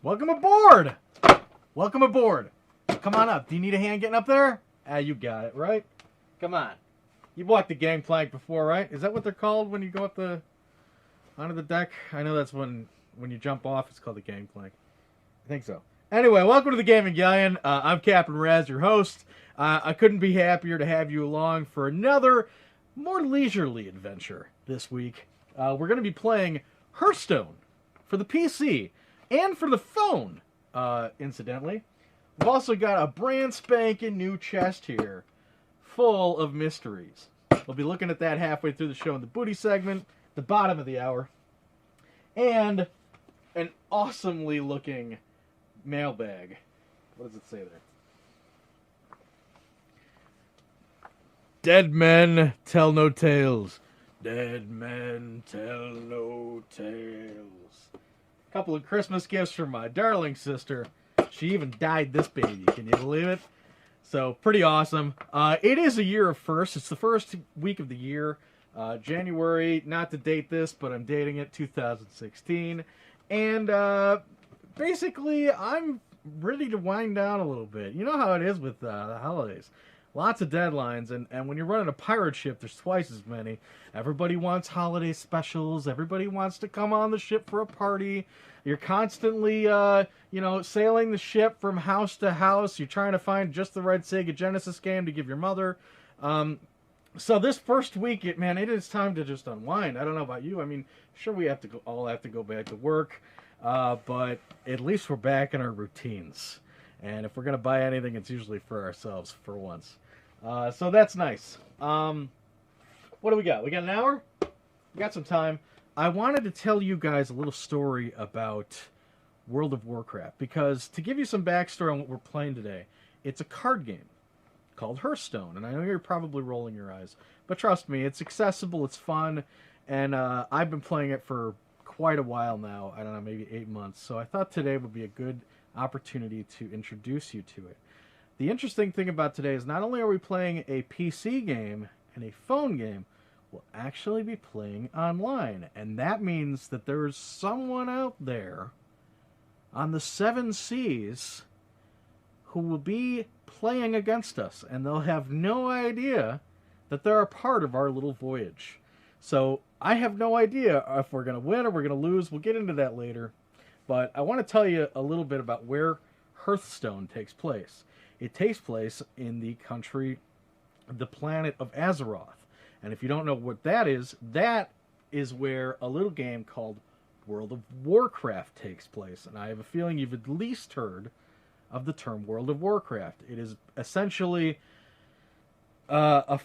Welcome aboard! Welcome aboard. Come on up. Do you need a hand getting up there? You got it, right? Come on. You've walked the gangplank before, right? Is that what they're called when you go up onto the deck? I know that's when you jump off, it's called the gangplank. I think so. Anyway, welcome to the Gaming Galleon. I'm Captain Raz, your host. I couldn't be happier to have you along for another more leisurely adventure this week. We're going to be playing Hearthstone for the PC and for the phone, incidentally. We've also got a brand spanking new chest here full of mysteries. We'll be looking at that halfway through the show in the booty segment, the bottom of the hour, and an awesomely looking mailbag. What does it say there? Dead men tell no tales. Dead men tell no tales. A couple of Christmas gifts from my darling sister. She even dyed this baby. Can you believe it? So, pretty awesome. It is a year of firsts. It's the first week of the year. January, not to date this, but I'm dating it, 2016. And basically, I'm ready to wind down a little bit. You know how it is with the holidays. Lots of deadlines, and when you're running a pirate ship, there's twice as many. Everybody wants holiday specials. Everybody wants to come on the ship for a party. You're constantly, sailing the ship from house to house. You're trying to find just the right Sega Genesis game to give your mother. So this first week, it is time to just unwind. I don't know about you. I mean, sure, we all have to go back to work, but at least we're back in our routines. And if we're going to buy anything, it's usually for ourselves for once. So that's nice. What do we got? We got an hour? We got some time. I wanted to tell you guys a little story about World of Warcraft, because to give you some backstory on what we're playing today, it's a card game called Hearthstone, and I know you're probably rolling your eyes, but trust me, it's accessible, it's fun, and I've been playing it for quite a while now. I don't know, maybe 8 months, so I thought today would be a good opportunity to introduce you to it. The interesting thing about today is not only are we playing a PC game and a phone game, we'll actually be playing online. And that means that there's someone out there on the 7 seas who will be playing against us. And they'll have no idea that they're a part of our little voyage. So I have no idea if we're going to win or we're going to lose. We'll get into that later. But I want to tell you a little bit about where Hearthstone takes place. It takes place in the planet of Azeroth. And if you don't know what that is where a little game called World of Warcraft takes place. And I have a feeling you've at least heard of the term World of Warcraft. It is essentially a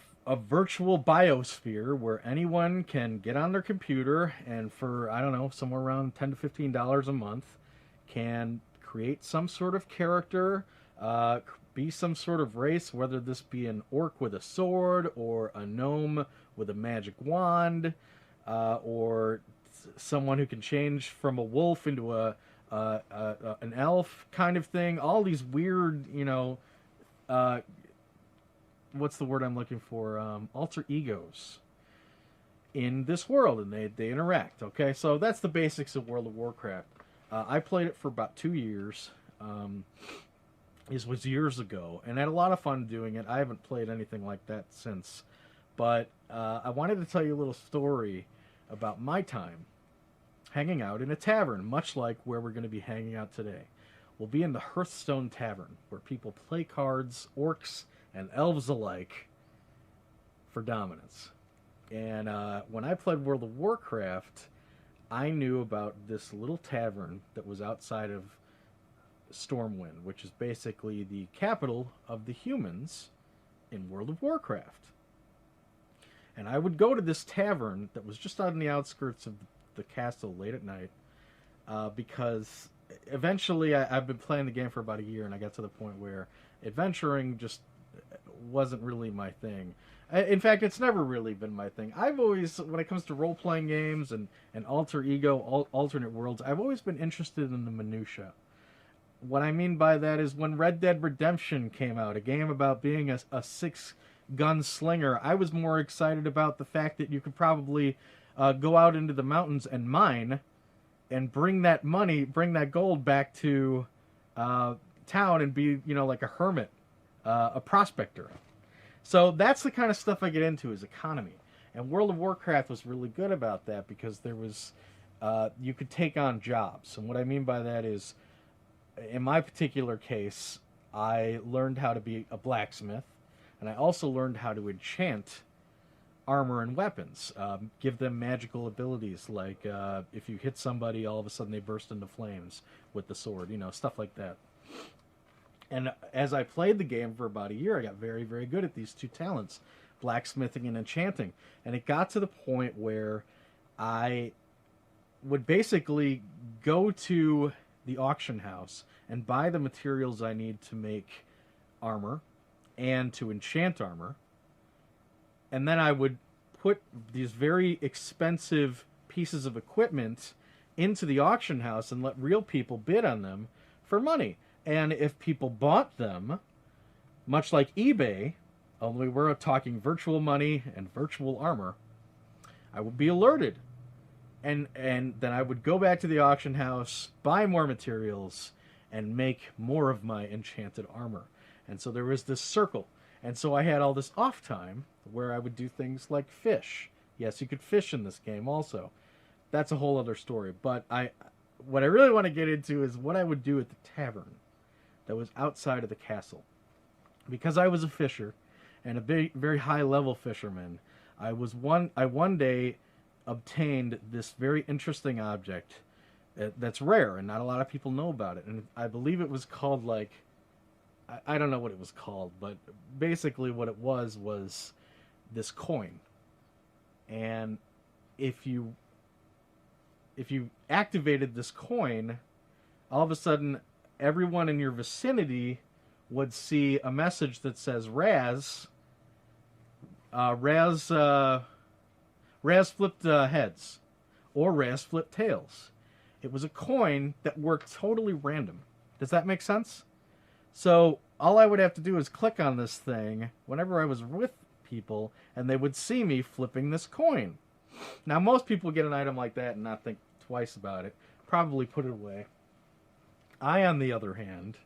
virtual biosphere where anyone can get on their computer and for, I don't know, somewhere around $10 to $15 a month, can create some sort of character, be some sort of race, whether this be an orc with a sword or a gnome with a magic wand, or someone who can change from a wolf into an elf kind of thing. All these weird, what's the word I'm looking for? Alter egos in this world, and they interact. Okay, so that's the basics of World of Warcraft. I played it for about 2 years. It was years ago, and I had a lot of fun doing it. I haven't played anything like that since. But I wanted to tell you a little story about my time hanging out in a tavern, much like where we're going to be hanging out today. We'll be in the Hearthstone Tavern, where people play cards, orcs and elves alike, for dominance. And when I played World of Warcraft, I knew about this little tavern that was outside of Stormwind, which is basically the capital of the humans in World of Warcraft. And I would go to this tavern that was just on the outskirts of the castle late at night, because eventually I've been playing the game for about a year, and I got to the point where adventuring just wasn't really my thing. In fact, it's never really been my thing. I've always, when it comes to role-playing games and alter ego, alternate worlds, I've always been interested in the minutia. What I mean by that is when Red Dead Redemption came out, a game about being a six-gun slinger, I was more excited about the fact that you could probably go out into the mountains and mine and bring that money, bring that gold back to town and be, like a hermit, a prospector. So that's the kind of stuff I get into is economy. And World of Warcraft was really good about that because there was, you could take on jobs. And what I mean by that is, in my particular case, I learned how to be a blacksmith, and I also learned how to enchant armor and weapons, give them magical abilities, like if you hit somebody, all of a sudden they burst into flames with the sword, stuff like that. And as I played the game for about a year, I got very, very good at these two talents, blacksmithing and enchanting. And it got to the point where I would basically go to the auction house and buy the materials I need to make armor and to enchant armor. And then I would put these very expensive pieces of equipment into the auction house and let real people bid on them for money. And if people bought them, much like eBay, only we're talking virtual money and virtual armor, I would be alerted. And then I would go back to the auction house, buy more materials, and make more of my enchanted armor. And so there was this circle. And so I had all this off time where I would do things like fish. Yes, you could fish in this game also. That's a whole other story. But what I really want to get into is what I would do at the tavern that was outside of the castle. Because I was a fisher, and a very, very high-level fisherman, I one day obtained this very interesting object that's rare, and not a lot of people know about it. And I believe it was called, like, I don't know what it was called, but basically what it was this coin. And if you activated this coin, all of a sudden everyone in your vicinity would see a message that says Raz flipped heads, or Raz flipped tails. It was a coin that worked totally random. Does that make sense? So all I would have to do is click on this thing whenever I was with people, and they would see me flipping this coin. Now, most people get an item like that and not think twice about it, probably put it away. I, on the other hand,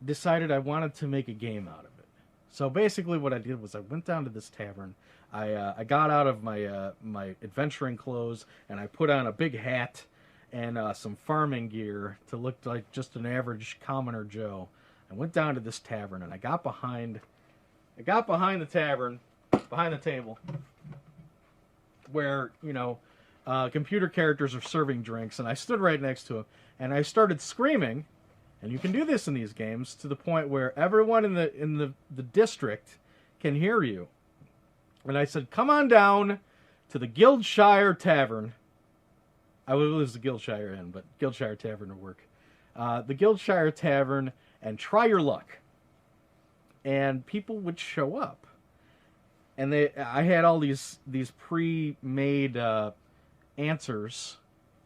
decided I wanted to make a game out of it. So basically what I did was I went down to this tavern. I got out of my adventuring clothes, and I put on a big hat and some farming gear to look like just an average commoner Joe. I went down to this tavern, and I got behind the tavern, behind the table, where, computer characters are serving drinks, and I stood right next to him, and I started screaming, and you can do this in these games, to the point where everyone in the district can hear you. And I said, come on down to the Guildshire Tavern. I would lose the Guildshire Inn, but Guildshire Tavern would work. The Guildshire Tavern, and try your luck. And people would show up. And I had all these pre-made answers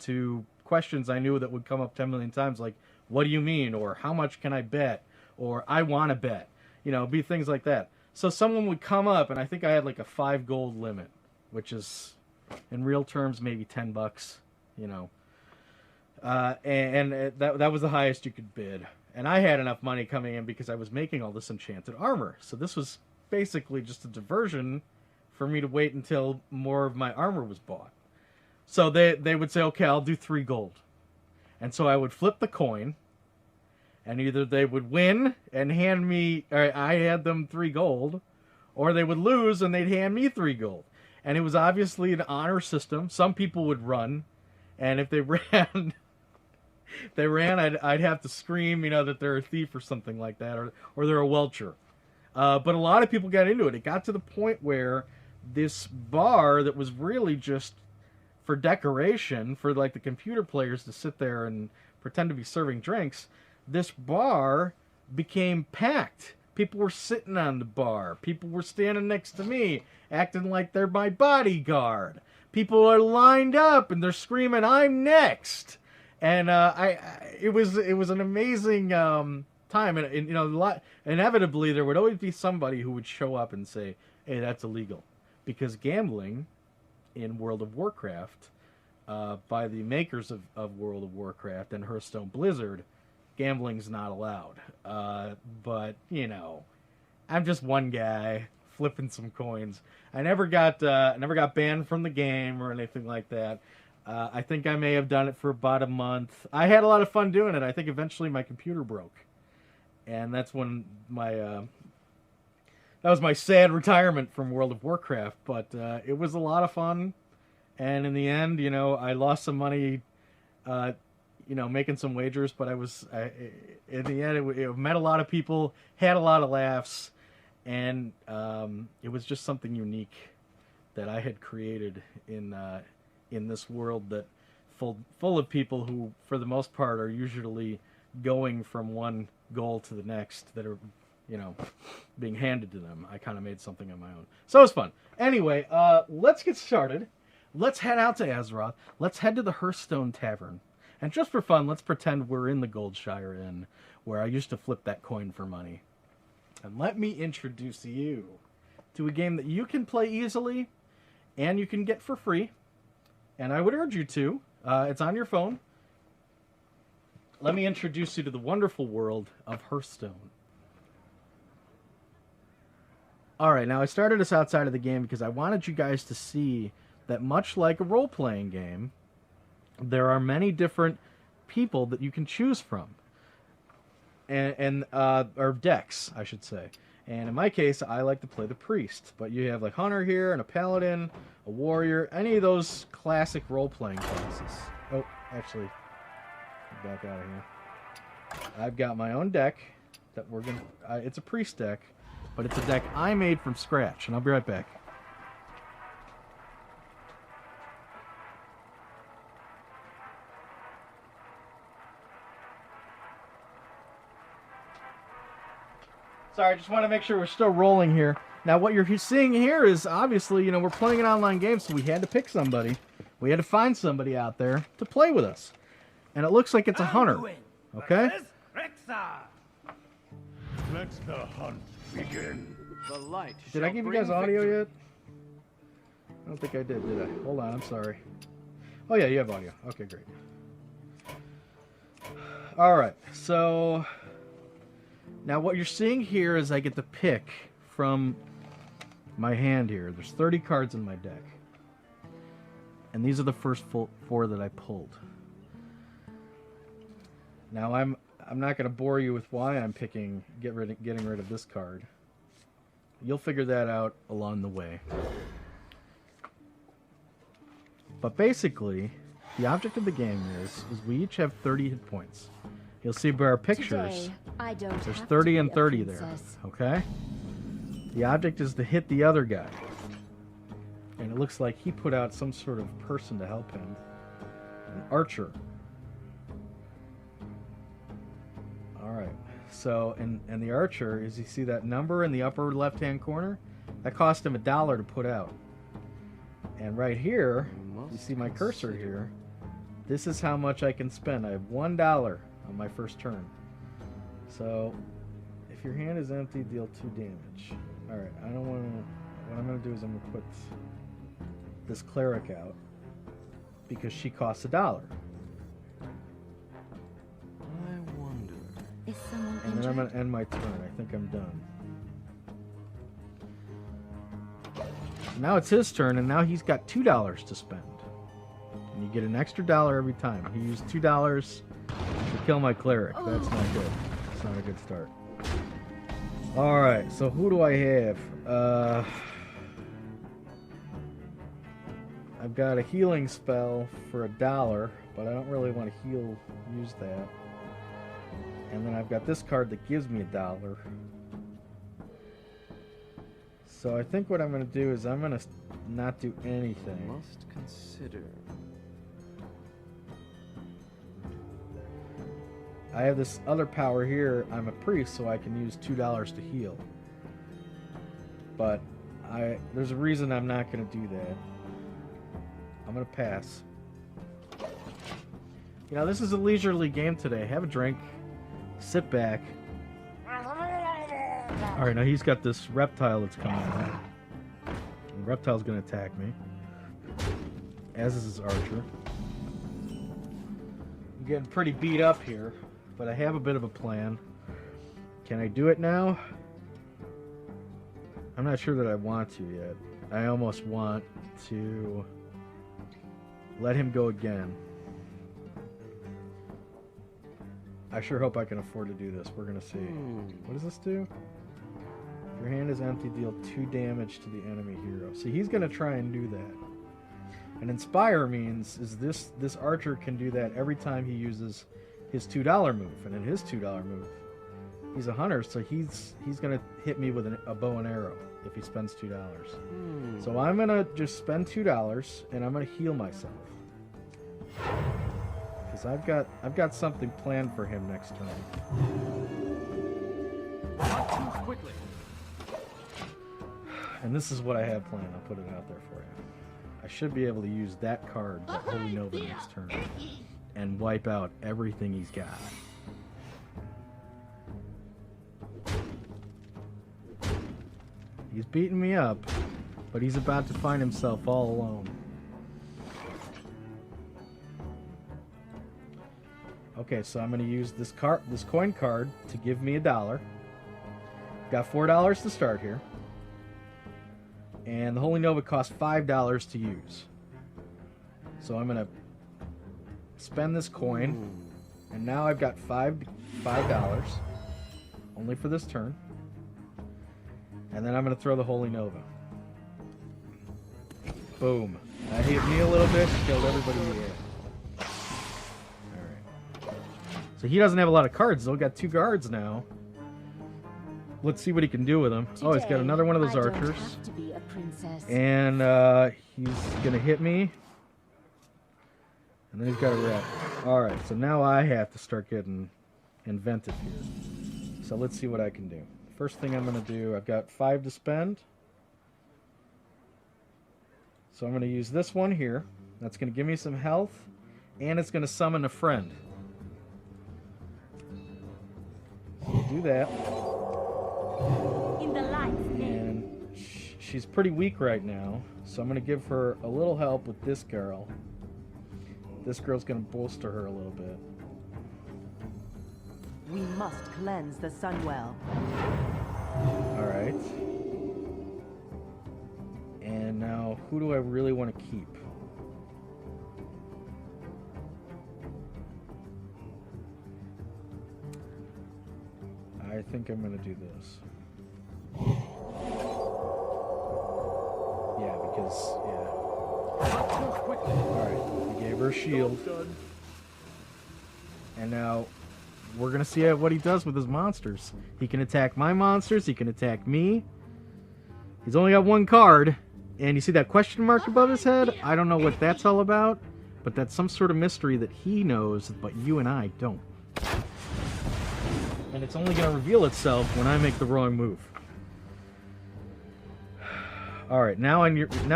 to questions I knew that would come up 10 million times, like, what do you mean? Or how much can I bet? Or I want to bet. Be things like that. So someone would come up, and I think I had like a 5 gold limit, which is, in real terms, maybe $10, and that was the highest you could bid. And I had enough money coming in because I was making all this enchanted armor. So this was basically just a diversion for me to wait until more of my armor was bought. So they would say, okay, I'll do 3 gold. And so I would flip the coin, and either they would win and hand me, or I had them 3 gold, or they would lose and they'd hand me 3 gold. And it was obviously an honor system. Some people would run, and if they ran, I'd have to scream, that they're a thief or something like that, or they're a welcher. But a lot of people got into it. It got to the point where this bar that was really just for decoration, for like the computer players to sit there and pretend to be serving drinks, this bar became packed. People were sitting on the bar. People were standing next to me, acting like they're my bodyguard. People are lined up and they're screaming, "I'm next!" And it was an amazing time. And inevitably there would always be somebody who would show up and say, "Hey, that's illegal," because gambling in World of Warcraft by the makers of World of Warcraft and Hearthstone Blizzard, gambling's not allowed. But, you know, I'm just one guy flipping some coins. I never got banned from the game or anything like that. I think I may have done it for about a month. I had a lot of fun doing it. I think eventually my computer broke. And that's when that was my sad retirement from World of Warcraft. But it was a lot of fun. And in the end, you know, I lost some money, making some wagers. But in the end, it met a lot of people, had a lot of laughs. And it was just something unique that I had created in this world that full of people who, for the most part, are usually going from one goal to the next that are, you know, being handed to them. I kind of made something on my own. So it was fun. Anyway, let's get started. Let's head out to Azeroth. Let's head to the Hearthstone Tavern. And just for fun, let's pretend we're in the Goldshire Inn, where I used to flip that coin for money. And let me introduce you to a game that you can play easily and you can get for free. And I would urge you to. It's on your phone. Let me introduce you to the wonderful world of Hearthstone. Alright, now I started this outside of the game because I wanted you guys to see that much like a role-playing game, there are many different people that you can choose from. Or decks, I should say. And in my case, I like to play the priest. But you have like Hunter here, and a paladin, a warrior, any of those classic role-playing classes. Oh, actually, back out of here. I've got my own deck that we're gonna. It's a priest deck, but it's a deck I made from scratch, and I'll be right back. Sorry, I just want to make sure we're still rolling here. Now, what you're seeing here is, obviously, you know, we're playing an online game, so we had to pick somebody. We had to find somebody out there to play with us. And it looks like it's a hunter. Okay? Let the hunt begin. The light. Did I give you guys audio yet? I don't think I did I? Hold on, I'm sorry. Oh, yeah, you have audio. Okay, great. Alright, so now what you're seeing here is I get to pick from my hand here. There's 30 cards in my deck. And these are the first four that I pulled. Now I'm not going to bore you with why I'm picking getting rid of this card. You'll figure that out along the way. But basically, the object of the game is we each have 30 hit points. You'll see by our pictures, there's 30 and 30 there, okay? The object is to hit the other guy. And it looks like he put out some sort of person to help him. An archer. Alright, so, and the archer, is you see that number in the upper left-hand corner? That cost him $1 to put out. And right here, you see my cursor here, this is how much I can spend. I have $1 on my first turn. So, if your hand is empty, deal 2 damage. Alright, I don't want to... What I'm going to do is I'm going to put this cleric out because she costs $1. I wonder. Is someone and then I'm going to end my turn. I think I'm done. Now it's his turn, and now he's got $2 to spend. And you get an extra $1 every time. He used $2 to kill my cleric. That's not good. That's not a good start. Alright, so who do I have? I've got a healing spell for $1, but I don't really want to use that. And then I've got this card that gives me $1. So I think what I'm going to do is I'm going to not do anything. Must consider. I have this other power here. I'm a priest, so I can use $2 to heal. But there's a reason I'm not going to do that. I'm going to pass. You know, this is a leisurely game today. Have a drink. Sit back. Alright, now he's got this reptile that's coming out. The reptile's going to attack me. As is his archer. I'm getting pretty beat up here, but I have a bit of a plan. Can I do it now? I'm not sure that I want to yet. I almost want to let him go again. I sure hope I can afford to do this. We're going to see. What does this do? If your hand is empty, deal 2 damage to the enemy hero. See, he's going to try and do that. And Inspire means is this archer can do that every time he uses his $2 move. And in his $2 move, he's a hunter, so he's going to hit me with a bow and arrow if he spends $2. So I'm going to just spend $2, and I'm going to heal myself. Because I've got something planned for him next turn. Not too quickly. And this is what I have planned. I'll put it out there for you. I should be able to use that card, that Holy Nova, next turn, and wipe out everything he's got. He's beating me up, but he's about to find himself all alone. Okay, so I'm going to use this coin card to give me $1. Got $4 to start here. And the Holy Nova costs $5 to use. So I'm going to spend this coin. And now I've got $5 only for this turn. And then I'm going to throw the Holy Nova. Boom. That hit me a little bit, killed everybody in the air. Alright. So he doesn't have a lot of cards, though. Got 2 guards now. Let's see what he can do with them. Oh, he's got another one of those archers. And he's going to hit me. And then he's got a rat. Alright, so now I have to start getting inventive here. So let's see what I can do. First thing I'm going to do, I've got 5 to spend. So I'm going to use this one here. That's going to give me some health. And it's going to summon a friend. So we'll do that. In the light's name. And she's pretty weak right now. So I'm going to give her a little help with this girl. This girl's going to bolster her a little bit. We must cleanse the Sunwell. Alright. And now, who do I really want to keep? I think I'm going to do this. Yeah, because, Not too quickly. Alright, I gave her a shield. And now, we're going to see what he does with his monsters. He can attack my monsters, he can attack me. He's only got 1 card. And you see that question mark above his head? I don't know what that's all about, but that's some sort of mystery that he knows, but you and I don't. And it's only going to reveal itself when I make the wrong move. Alright, now I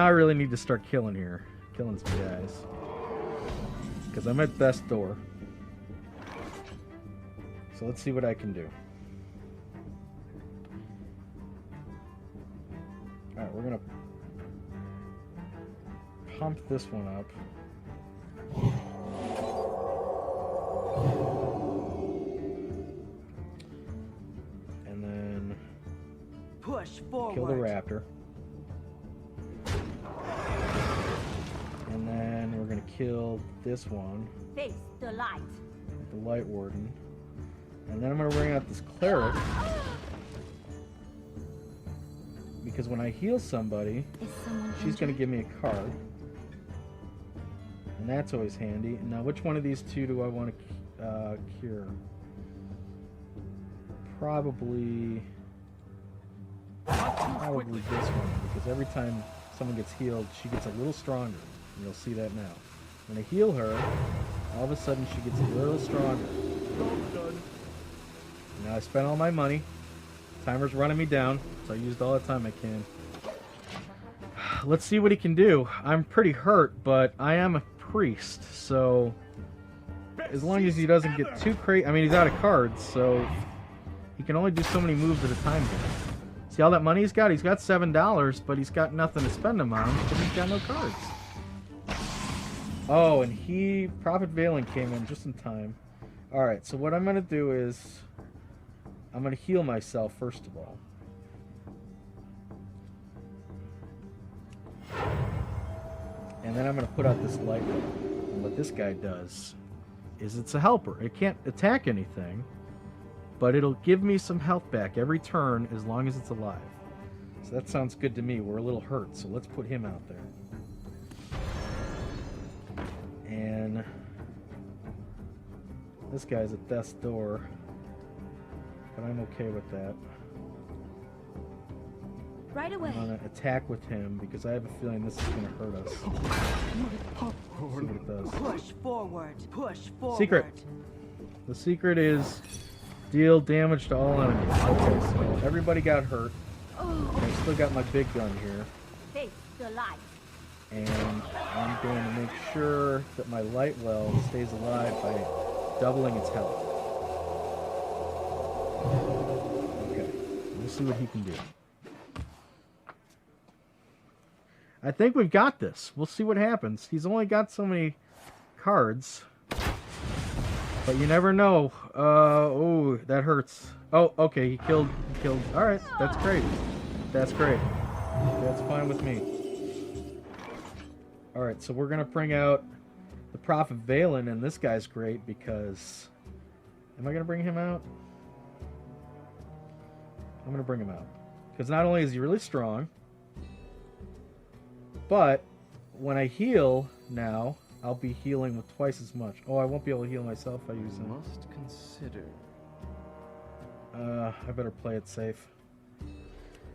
really need to start killing here. Killing some guys. Because I'm at best door. So let's see what I can do. Alright, we're going to pump this one up. And then Push forward. kill the raptor. And then we're going to kill this one, Face the light. the Light Warden. And then I'm going to bring out this cleric. Because when I heal somebody, Is someone she's going to injured? give me a card. And that's always handy. Now, which one of these 2 do I want to cure? Probably this one. Because every time someone gets healed, she gets a little stronger. And you'll see that now. When I heal her, all of a sudden she gets a little stronger. Now I spent all my money. Timer's running me down, so I used all the time I can. Let's see what he can do. I'm pretty hurt, but I am a priest, so as long as he doesn't get too crazy... I mean, he's out of cards, so he can only do so many moves at a time here. See all that money he's got? He's got $7, but he's got nothing to spend them on because he's got no cards. Oh, and Prophet Valen came in just in time. Alright, so what I'm going to do is... I'm going to heal myself, first of all. And then I'm going to put out this light bulb. And what this guy does is it's a helper. It can't attack anything, but it'll give me some health back every turn as long as it's alive. So that sounds good to me. We're a little hurt, so let's put him out there. And this guy's at death's door, but I'm okay with that. Right away. I'm gonna attack with him because I have a feeling this is gonna hurt us. See what it does. Push forward. Push forward. Secret. The secret is deal damage to all enemies. Okay, so everybody got hurt. I still got my big gun here. Face the light. And I'm going to make sure that my light well stays alive by doubling its health. Okay, we'll see what he can do. I think we've got this. We'll see what happens. He's only got so many cards. But you never know. Oh, that hurts. Oh, okay, he killed. Alright, that's great. That's great. That's fine with me. Alright, so we're going to bring out the Prophet Valen, and this guy's great because... Am I going to bring him out? I'm going to bring him out. Because not only is he really strong, but when I heal now, I'll be healing with twice as much. Oh, I won't be able to heal myself if I use him. Must consider. I better play it safe.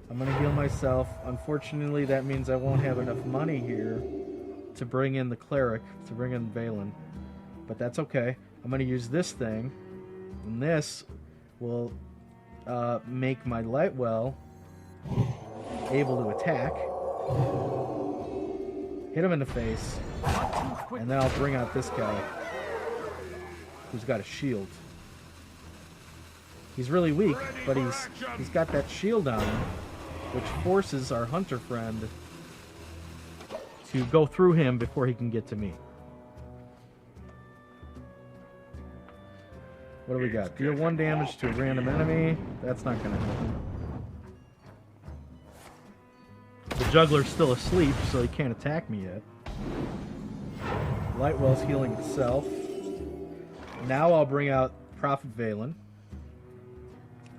I'm going to heal myself. Unfortunately, that means I won't have enough money here to bring in the cleric, to bring in Valen. But that's okay. I'm going to use this thing, and this will make my light well able to attack. Hit him in the face, and then I'll bring out this guy who's got a shield. He's really weak, but he's got that shield on him, which forces our hunter friend to go through him before he can get to me. What do we got? Deal 1 damage to a random enemy. That's not going to happen. The juggler's still asleep, so he can't attack me yet. Lightwell's healing itself. Now I'll bring out Prophet Valen.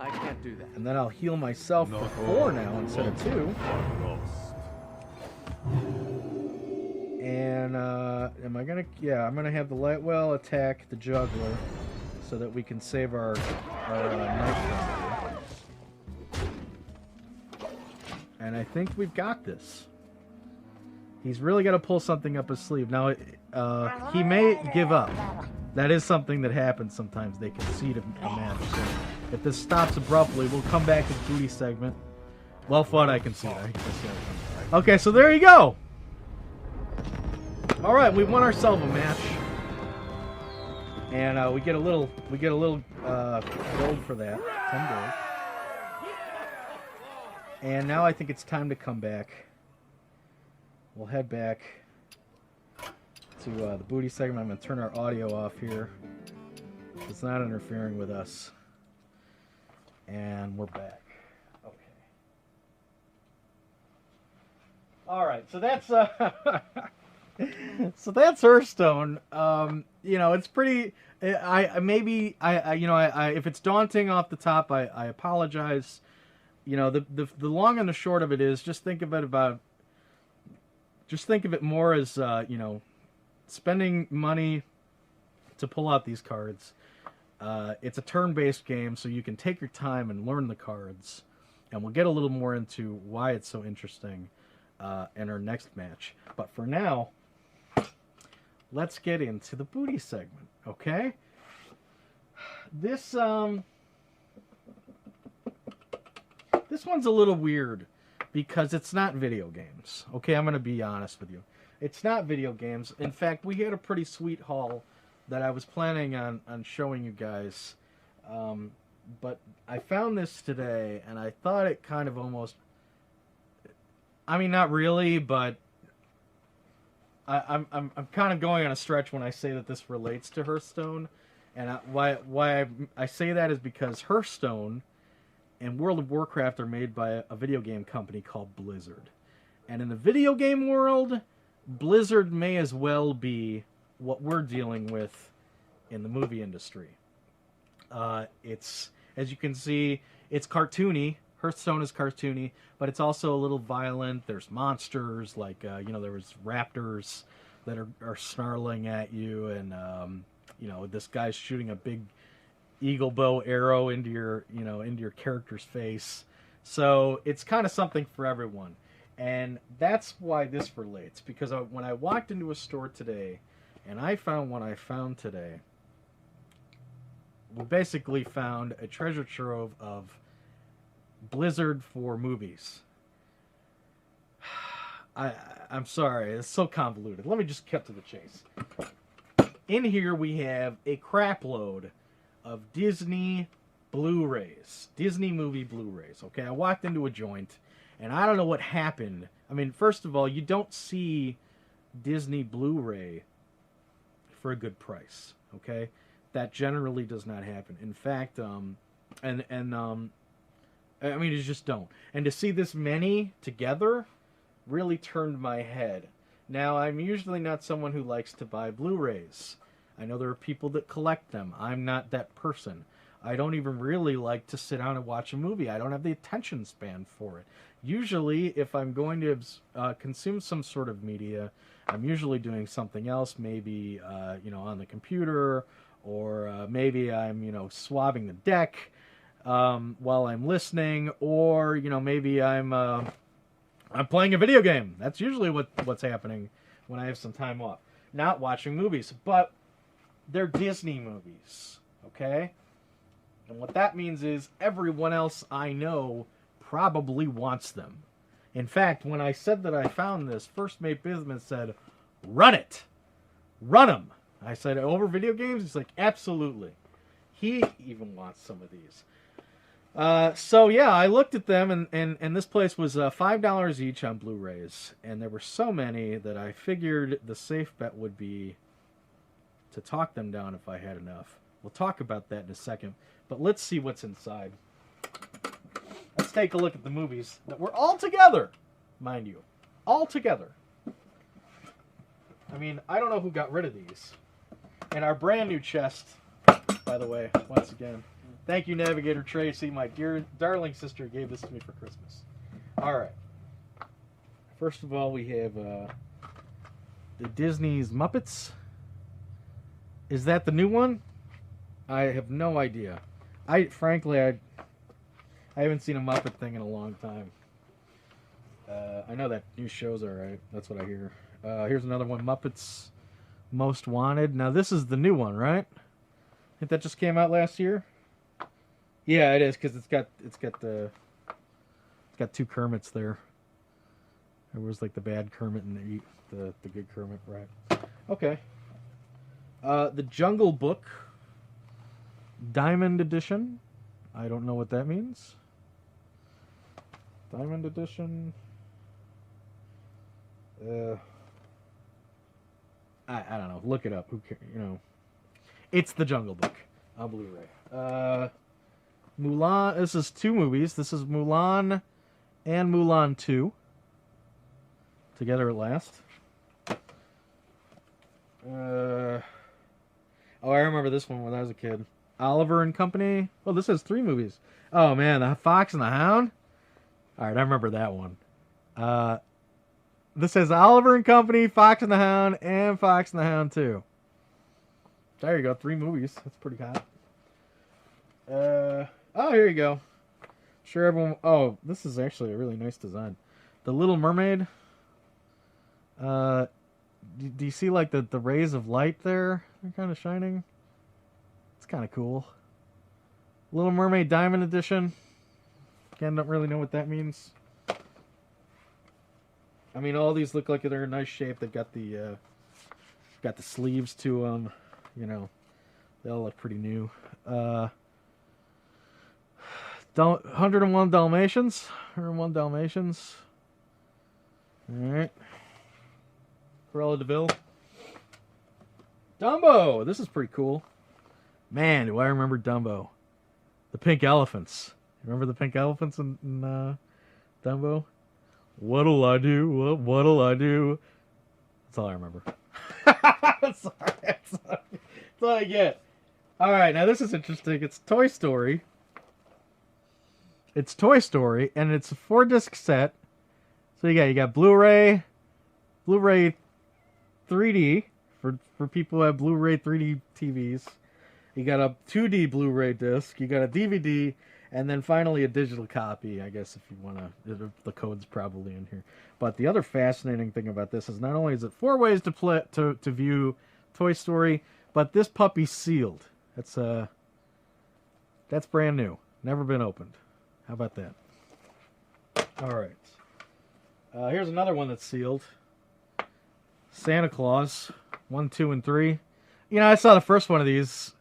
I can't do that. And then I'll heal myself for 4 now instead of 2. And, am I gonna... Yeah, I'm gonna have the Lightwell attack the juggler so that we can save our knight friend. And I think we've got this. He's really got to pull something up his sleeve. Now, he may give up. That is something that happens sometimes. They concede a match. So if this stops abruptly, we'll come back to the booty segment. Well fought, I concede. Okay, so there you go. All right, we won ourselves a match, and we get a little gold for that. 10 gold. And now I think it's time to come back. We'll head back to the booty segment. I'm going to turn our audio off here. It's not interfering with us. And we're back. Okay. All right. So that's so that's Hearthstone. You know, it's pretty. If it's daunting off the top, I apologize. You know, the long and the short of it is just think of it more as you know, spending money to pull out these cards. It's a turn-based game, so you can take your time and learn the cards, and we'll get a little more into why it's so interesting in our next match. But for now, let's get into the booty segment, okay? This one's a little weird because it's not video games. Okay, I'm going to be honest with you. It's not video games. In fact, we had a pretty sweet haul that I was planning on showing you guys. But I found this today, and I thought it kind of almost... I mean, not really, but I'm kind of going on a stretch when I say that this relates to Hearthstone, and why I say that is because Hearthstone and World of Warcraft are made by a video game company called Blizzard, and in the video game world, Blizzard may as well be what we're dealing with in the movie industry. It's, as you can see, it's cartoony. Hearthstone is cartoony, but it's also a little violent. There's monsters, like, there was raptors that are snarling at you, and, this guy's shooting a big eagle bow arrow into your character's face. So it's kind of something for everyone. And that's why this relates, because when I walked into a store today, and I found what I found today, we basically found a treasure trove of Blizzard for movies. I'm sorry, it's so convoluted. Let me just cut to the chase. In here we have a crap load of Disney Blu-rays, Disney movie Blu-rays. Okay, I walked into a joint, and I don't know what happened. I mean, first of all, you don't see Disney Blu-ray for a good price. Okay, that generally does not happen. In fact, I mean, you just don't. And to see this many together really turned my head. Now, I'm usually not someone who likes to buy Blu-rays. I know there are people that collect them. I'm not that person. I don't even really like to sit down and watch a movie. I don't have the attention span for it. Usually, if I'm going to consume some sort of media, I'm usually doing something else, maybe, on the computer, or maybe I'm, swabbing the deck while I'm listening, or, maybe I'm playing a video game. That's usually what's happening when I have some time off. Not watching movies, but they're Disney movies, okay? And what that means is everyone else I know probably wants them. In fact, when I said that I found this, First Mate Bismuth said, "Run it! Run them!" I said, "Over video games?" He's like, "Absolutely." He even wants some of these. So yeah, I looked at them, and this place was $5 each on Blu-rays, and there were so many that I figured the safe bet would be to talk them down if I had enough. We'll talk about that in a second, but let's see what's inside. Let's take a look at the movies that were all together, mind you, all together. I mean, I don't know who got rid of these. And our brand new chest, by the way, once again. Thank you, Navigator Tracy. My dear, darling sister gave this to me for Christmas. All right. First of all, we have the Disney's Muppets. Is that the new one? I have no idea. Frankly, I haven't seen a Muppet thing in a long time. I know that new show's all right. That's what I hear. Here's another one, Muppets Most Wanted. Now, this is the new one, right? I think that just came out last year. Yeah, it is, because it's got two Kermits there. There was like the bad Kermit and the good Kermit, right? Okay. The Jungle Book Diamond Edition. I don't know what that means. Diamond Edition. I don't know. Look it up. Who cares? It's the Jungle Book on Blu-ray. Mulan. This is two movies. This is Mulan and Mulan 2. Together at last. Oh, I remember this one when I was a kid. Oliver and Company. Oh, this has 3 movies. Oh, man. The Fox and the Hound? All right, I remember that one. This says Oliver and Company, Fox and the Hound, and Fox and the Hound 2. There you go. 3 movies. That's pretty hot. Oh, here you go. Sure, everyone... Oh, this is actually a really nice design. The Little Mermaid. Do you see, like, the rays of light there? They're kind of shining. It's kind of cool. Little Mermaid Diamond Edition. Again, don't really know what that means. I mean, all these look like they're in nice shape. They've got the sleeves to them. They all look pretty new. 101 Dalmatians. 101 Dalmatians. All right. Of Cruella de Vil. Dumbo! This is pretty cool. Man, do I remember Dumbo. The pink elephants. Remember the pink elephants in Dumbo? What'll I do? What'll I do? That's all I remember. Sorry. That's all I get. Alright, now this is interesting. It's Toy Story. It's Toy Story, and it's a 4-disc set. So you got Blu-ray 3D for people who have Blu-ray 3D TVs. You got a 2D Blu-ray disc. You got a DVD, and then finally a digital copy. I guess if you want to, the code's probably in here. But the other fascinating thing about this is not only is it 4 ways to view Toy Story, but this puppy's sealed. That's brand new, never been opened. How about that? All right. Here's another one that's sealed. Santa Claus 1, 2, and 3. You know, I saw the first one of these.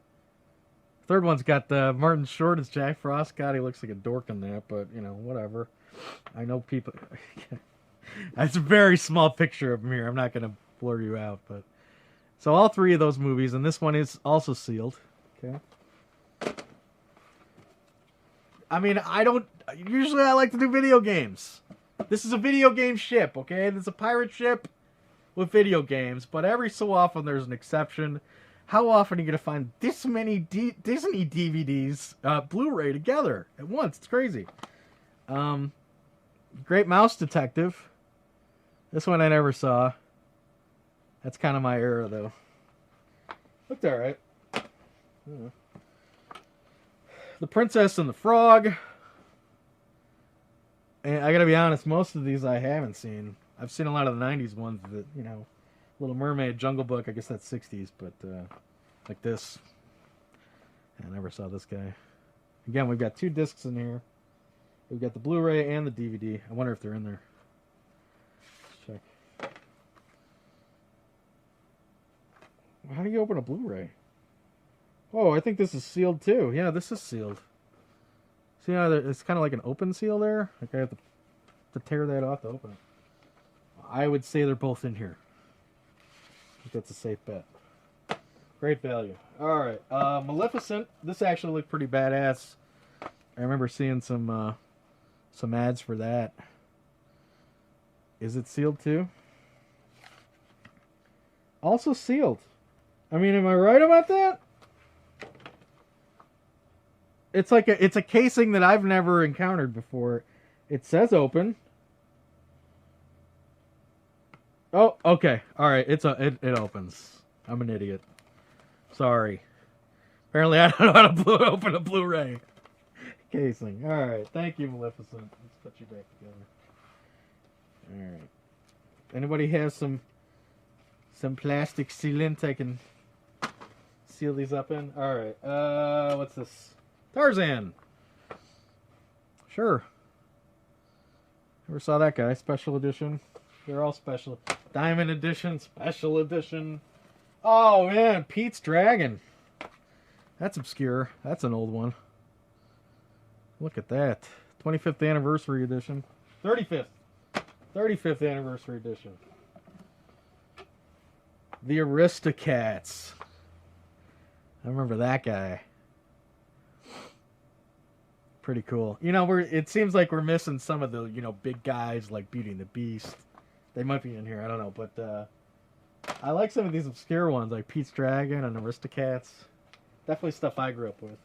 Third one's got Martin Short as Jack Frost. God, he looks like a dork in that, but, you know, whatever. I know people... That's a very small picture of him here. I'm not going to blur you out, but... So all 3 of those movies, and this one is also sealed. Okay. I mean, usually I like to do video games. This is a video game ship, okay? This is a pirate ship with video games, but every so often there's an exception. How often are you going to find this many Disney DVDs, Blu-ray together at once? It's crazy. Great Mouse Detective. This one I never saw. That's kind of my era, though. Looked alright. The Princess and the Frog. And I gotta be honest, most of these I haven't seen. I've seen a lot of the 90s ones that, you know, Little Mermaid, Jungle Book, I guess that's 60s, but like this. I never saw this guy. Again, we've got 2 discs in here. We've got the Blu-ray and the DVD. I wonder if they're in there. Let's check. How do you open a Blu-ray? Oh, I think this is sealed too. Yeah, this is sealed. See how it's kind of like an open seal there? Like I have to tear that off to open it. I would say they're both in here. I think that's a safe bet. Great value. Alright, Maleficent. This actually looked pretty badass. I remember seeing some ads for that. Is it sealed too? Also sealed. I mean, am I right about that? It's like it's a casing that I've never encountered before. It says open. Oh, okay. All right. It opens. I'm an idiot. Sorry. Apparently, I don't know how to open a Blu-ray casing. All right. Thank you, Maleficent. Let's put you back together. All right. Anybody have some plastic sealant I can seal these up in? All right. What's this? Tarzan. Sure. Never saw that guy. Special edition. They're all special. Diamond edition. Special edition. Oh, man. Pete's Dragon. That's obscure. That's an old one. Look at that. 25th anniversary edition. 35th. 35th anniversary edition. The Aristocats. I remember that guy. Pretty cool. You know, it seems like we're missing some of the, you know, big guys like Beauty and the Beast. They might be in here, I don't know, but I like some of these obscure ones like Pete's Dragon and Aristocats. Definitely stuff I grew up with.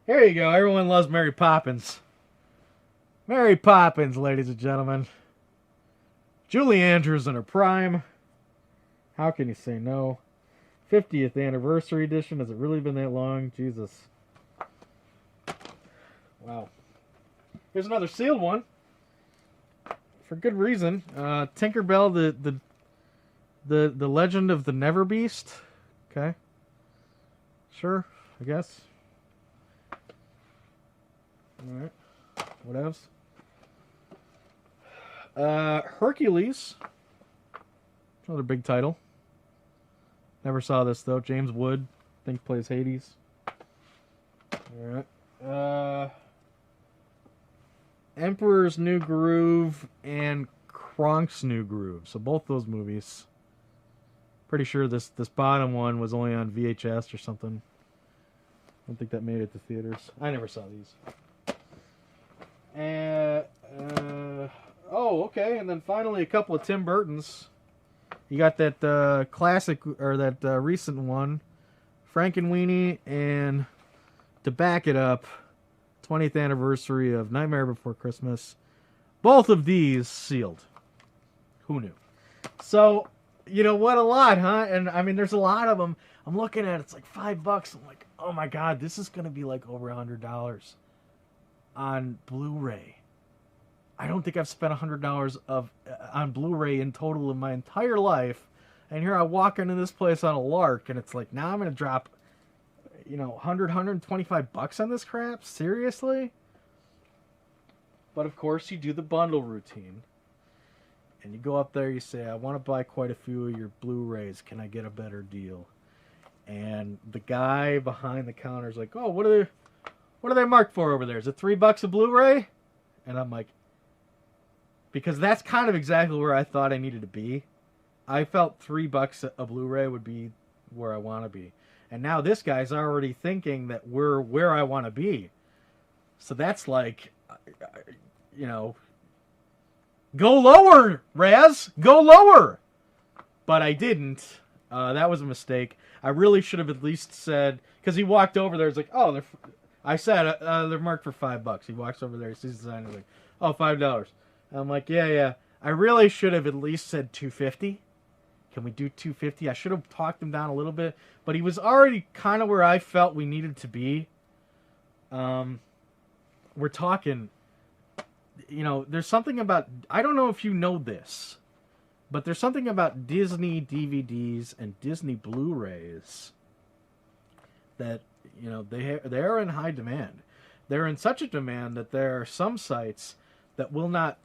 Here you go. Everyone loves Mary Poppins. Mary Poppins, ladies and gentlemen. Julie Andrews in her prime. How can you say no? 50th anniversary edition. Has it really been that long? Jesus. Wow. Here's another sealed one. For good reason. Tinkerbell, the Legend of the Never Beast. Okay. Sure, I guess. Alright. What else? Hercules. Another big title. Never saw this though. James Wood, I think plays Hades. Alright. Emperor's New Groove and Kronk's New Groove. So both those movies Pretty sure this bottom one was only on VHS or something. I don't think that made it to theaters. I never saw these. And oh, okay. And then finally a couple of Tim Burton's. You got that classic or that recent one, Frankenweenie, and to back it up, 20th anniversary of Nightmare Before Christmas. Both of these sealed. Who knew? So, you know what? A lot, huh? And I mean, there's a lot of them. I'm looking at it, it's like $5. I'm like, oh my god, this is gonna be like over $100 on Blu-ray. I don't think I've spent $100 on Blu-ray in total in my entire life. And here I walk into this place on a lark, and it's like, now I'm going to drop, you know, $125 on this crap? Seriously? But of course, you do the bundle routine. And you go up there, you say, I want to buy quite a few of your Blu-rays. Can I get a better deal? And the guy behind the counter is like, oh, what are they marked for over there? Is it $3 a Blu-ray? And I'm like, because that's kind of exactly where I thought I needed to be. I felt $3 a Blu-ray would be where I want to be. And now this guy's already thinking that we're where I want to be. So that's like, you know, go lower, Raz! Go lower! But I didn't. That was a mistake. I really should have at least said, because he walked over there, it's like, oh, I said they're marked for $5. He walks over there, he sees the sign, he's like, oh, $5. I'm like, yeah. I really should have at least said $2.50. Can we do $2.50? I should have talked him down a little bit, but he was already kind of where I felt we needed to be. We're talking, you know, there's something about, I don't know if you know this, but there's something about Disney DVDs and Disney Blu-rays that, you know, they are in high demand. They're in such a demand that there are some sites that will not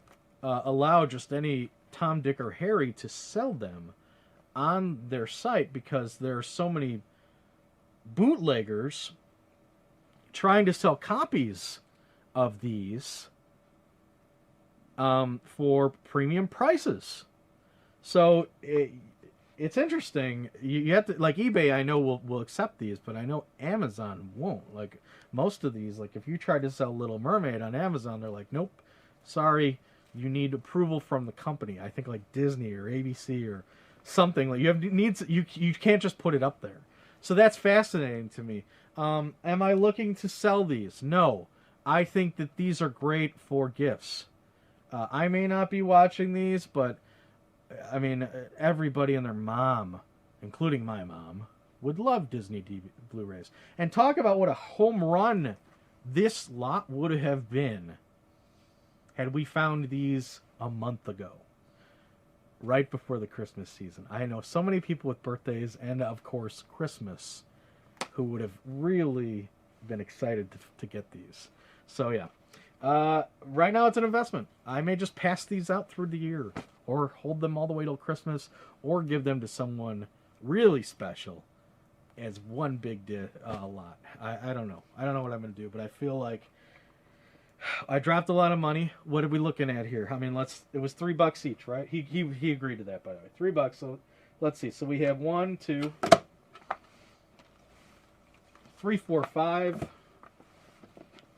allow just any Tom, Dick, or Harry to sell them on their site because there are so many bootleggers trying to sell copies of these for premium prices. So it's interesting. You have to, like, eBay, I know will accept these, but I know Amazon won't. Like, most of these, like, if you try to sell Little Mermaid on Amazon, they're like, nope, sorry, you need approval from the company. I think like Disney or ABC or something. Like, you can't just put it up there. So that's fascinating to me. Am I looking to sell these? No. I think that these are great for gifts. I may not be watching these, but I mean, everybody and their mom, including my mom, would love Disney Blu-rays. And talk about what a home run this lot would have been had we found these a month ago, right before the Christmas season. I know so many people with birthdays and, of course, Christmas who would have really been excited to get these. So, yeah. Right now it's an investment. I may just pass these out through the year or hold them all the way till Christmas or give them to someone really special as one big lot. I don't know. I don't know what I'm going to do, but I feel like I dropped a lot of money. What are we looking at here? I mean, it was $3 each, right? He agreed to that, by the way. $3. So let's see. So we have 1, 2, 3, 4, 5,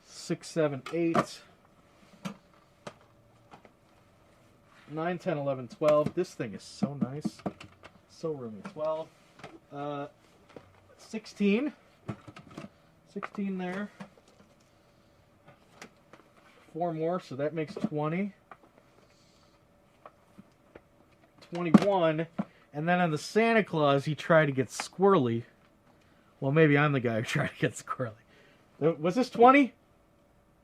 6, 7, 8, 9, 10, 11, 12. This thing is so nice. So roomy. 12. 16. 16 there. 4 more, so that makes 20. 21. And then on the Santa Claus, he tried to get squirrely. Well, maybe I'm the guy who tried to get squirrely. Was this 20?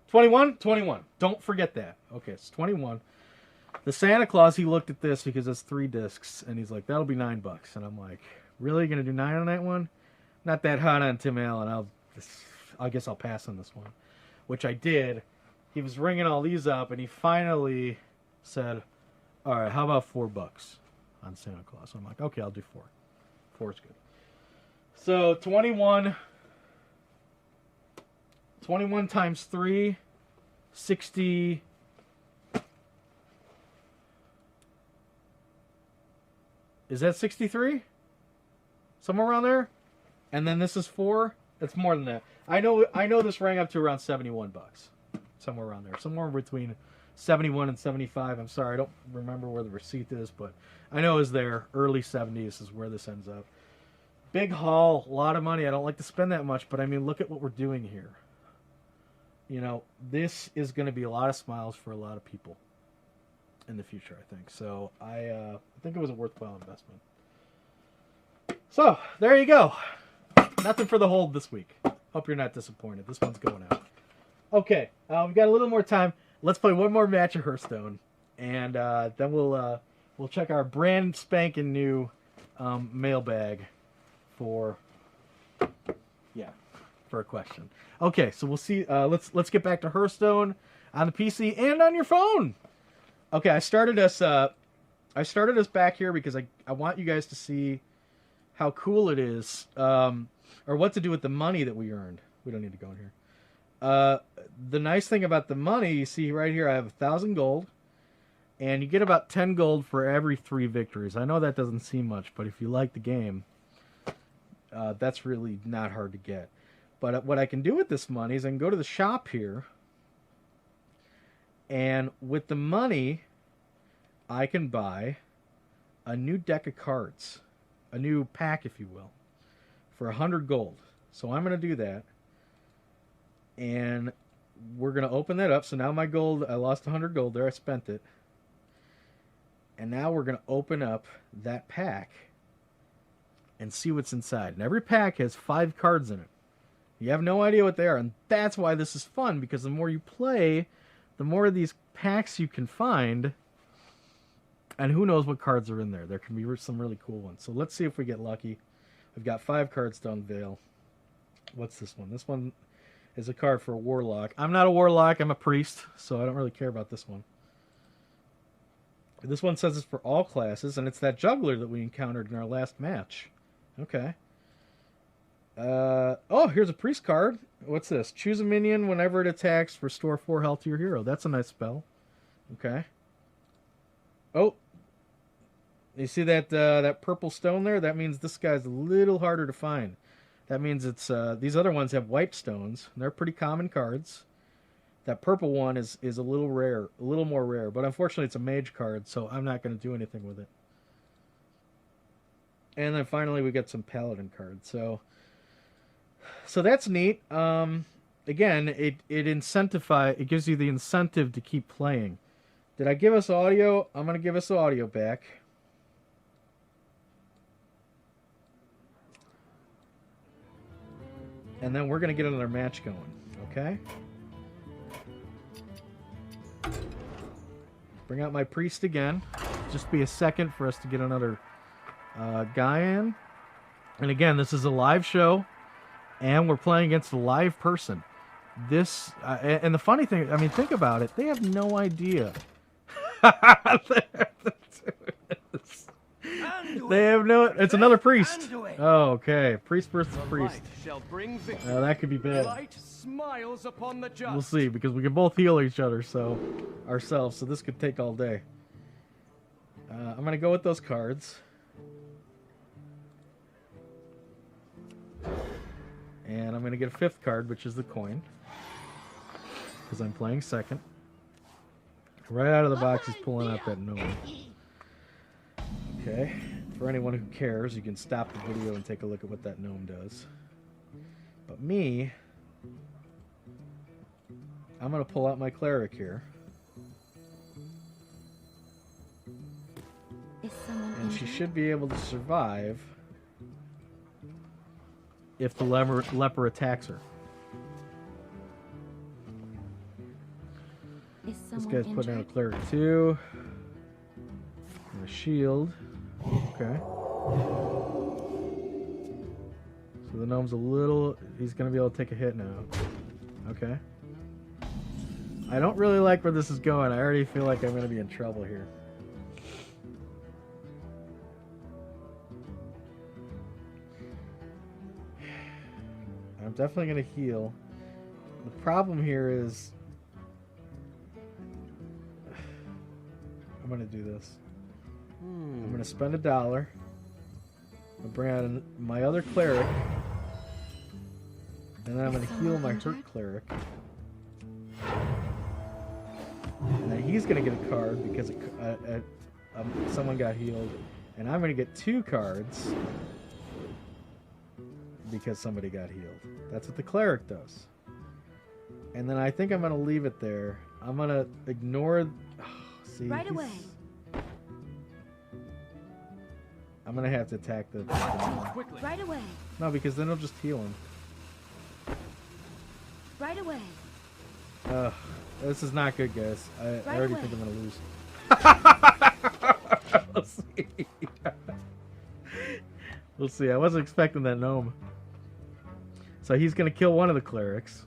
21? 21. Don't forget that. Okay, it's 21. The Santa Claus, he looked at this because it's 3 discs, and he's like, that'll be $9. And I'm like, really? You're going to do 9 on that one? Not that hot on Tim Allen. I guess I'll pass on this one. Which I did. He was ringing all these up, and he finally said, all right, how about $4 on Santa Claus? I'm like, okay, I'll do 4. 4 is good. So 21 times 3, 60. Is that 63? somewhere around there. And then this is 4. It's more than that. I know this rang up to around $71, somewhere around there, somewhere between 71 and 75. I'm sorry, I don't remember where the receipt is, but I know it was there. Early 70s is where this ends up. Big haul, a lot of money. I don't like to spend that much, but I mean, look at what we're doing here. You know, this is going to be a lot of smiles for a lot of people in the future, I think. So I think it was a worthwhile investment. So there you go. Nothing for the hold this week. Hope you're not disappointed. This one's going out. Okay, we've got a little more time. Let's play one more match of Hearthstone, and then we'll check our brand spanking new mailbag for a question. Okay, so we'll see. Let's get back to Hearthstone on the PC and on your phone. Okay, I started us back here because I want you guys to see how cool it is, or what to do with the money that we earned. We don't need to go in here. The nice thing about the money, you see right here, I have 1,000 gold, and you get about 10 gold for every 3 victories. I know that doesn't seem much, but if you like the game, that's really not hard to get. But what I can do with this money is I can go to the shop here, and with the money, I can buy a new deck of cards, a new pack, if you will, for 100 gold. So I'm going to do that, and we're going to open that up. So now my gold, I lost 100 gold there. I spent it. And now we're going to open up that pack and see what's inside. And every pack has 5 cards in it. You have no idea what they are, and that's why this is fun, because the more you play, the more of these packs you can find, and who knows what cards are in there. There can be some really cool ones. So let's see if we get lucky. We've got 5 cards to unveil. What's this one? This one is a card for a warlock. I'm not a warlock, I'm a priest, so I don't really care about this one. This one says it's for all classes, and it's that juggler that we encountered in our last match. Okay. Oh, here's a priest card. What's this? Choose a minion whenever it attacks. Restore 4 health to your hero. That's a nice spell. Okay. Oh. You see that that purple stone there? That means this guy's a little harder to find. That means it's these other ones have white stones. They're pretty common cards. That purple one is a little rare, a little more rare. But unfortunately, it's a mage card, so I'm not going to do anything with it. And then finally, we get some paladin cards. So that's neat. Again, it gives you the incentive to keep playing. Did I give us audio? I'm going to give us audio back. And then we're going to get another match going, okay? Bring out my priest again. Just be a second for us to get another guy in. And again, this is a live show. And we're playing against a live person. This, and the funny thing, I mean, think about it. They have no idea. They have no, it's another priest. Oh, okay. Priest versus priest. That could be bad. Light smiles upon the just. We'll see, because we can both heal each other, ourselves, so this could take all day. I'm going to go with those cards. And I'm going to get a 5th card, which is the coin. Because I'm playing second. Right out of the box, he's pulling out that gnome. Okay. For anyone who cares, you can stop the video and take a look at what that gnome does. But me, I'm going to pull out my cleric here. And she should be able to survive if the leper attacks her. This guy's putting out a cleric too. And a shield. Okay. So the gnome's he's going to be able to take a hit now. Okay. I don't really like where this is going. I already feel like I'm going to be in trouble here. I'm definitely going to heal. The problem here is I'm going to do this. I'm going to spend $1. I'll bring out my other cleric. And then I'm going to heal my hurt cleric. And then he's going to get a card because someone got healed. And I'm going to get 2 cards because somebody got healed. That's what the cleric does. And then I think I'm going to leave it there. I'm going to ignore... see, Right away. I'm going to have to attack the... Quickly. Right away. No, because then it'll just heal him. Right away. This is not good, guys. I already away. think I'm going to lose. We'll see. We'll see. I wasn't expecting that gnome. So he's going to kill one of the clerics.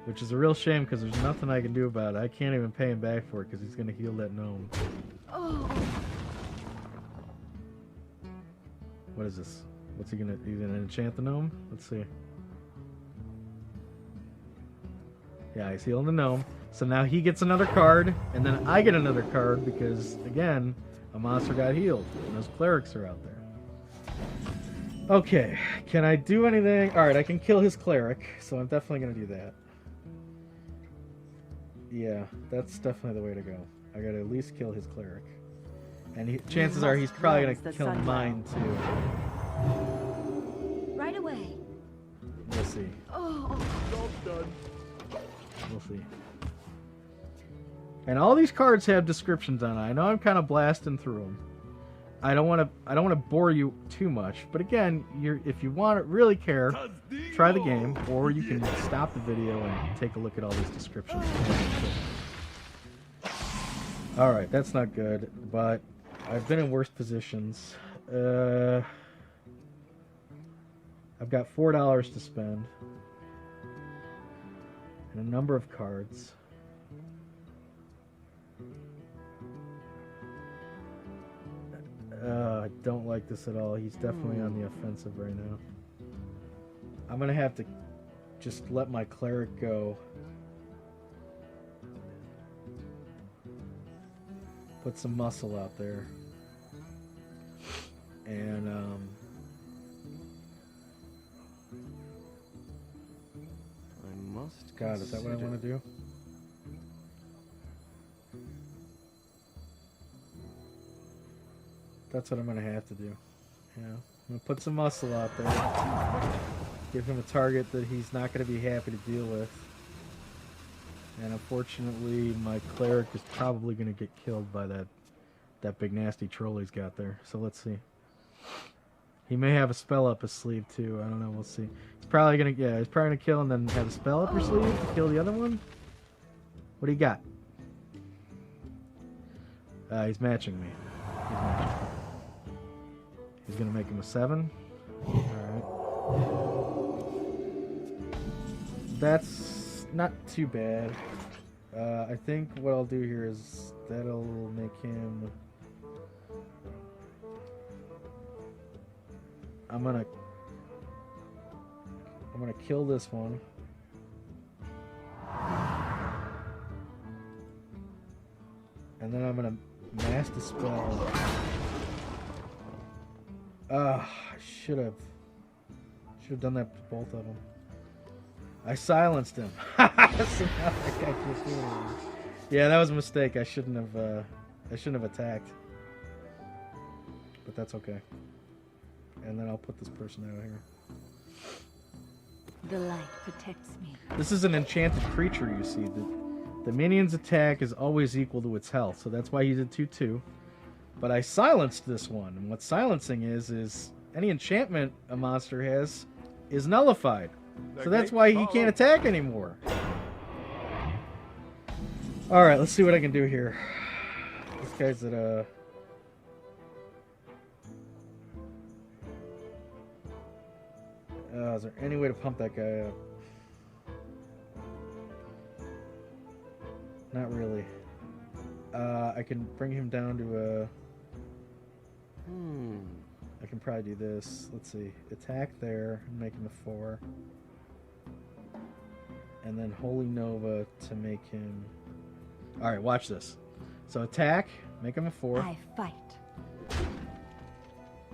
Which is a real shame because there's nothing I can do about it. I can't even pay him back for it because he's going to heal that gnome. Oh. What is this? What's he going to... He's going to enchant the gnome? Let's see. Yeah, he's healing the gnome. So now he gets another card, and then I get another card because, again, a monster got healed. And those clerics are out there. Okay, can I do anything? Alright, I can kill his cleric, so I'm definitely going to do that. Yeah, that's definitely the way to go. I gotta at least kill his cleric. And chances are he's probably gonna kill mine too. Right away. We'll see. Oh. Done. We'll see. And all these cards have descriptions on it. I know I'm kind of blasting through them. I don't want to bore you too much, but again, if you want to really care, try the game, or you can stop the video and take a look at all these descriptions. All right, that's not good, but I've been in worse positions. I've got $4 to spend and a number of cards. I don't like this at all. He's definitely on the offensive right now. I'm going to have to just let my cleric go. Put some muscle out there. And, I must. God, is that what I want to do? That's what I'm going to have to do. Yeah. I'm going to put some muscle out there. Give him a target that he's not going to be happy to deal with. And unfortunately, my cleric is probably going to get killed by that big nasty troll he's got there. So let's see. He may have a spell up his sleeve too. I don't know. We'll see. He's probably going to kill and then have a spell up his sleeve to kill the other one. What do you got? He's matching me. He's matching me. He's going to make him a 7. Alright. That's not too bad. I think what I'll do here is that'll make him... I'm gonna kill this one. And then I'm gonna mask the spell. I should have done that to both of them. I silenced him. So now that guy can't do anything. Yeah, that was a mistake. I shouldn't have attacked. But that's okay. And then I'll put this person out here. The light protects me. This is an enchanted creature, you see. The minion's attack is always equal to its health, so that's why he did 2/2. But I silenced this one, and what silencing is any enchantment a monster has is nullified. So that's why he can't attack anymore. Alright, let's see what I can do here. This guy's at a... is there any way to pump that guy up? Not really. I can bring him down to a... I can probably do this. Let's see. Attack there and make him a 4. And then Holy Nova to make him... Alright, watch this. So attack. Make him a 4. I fight.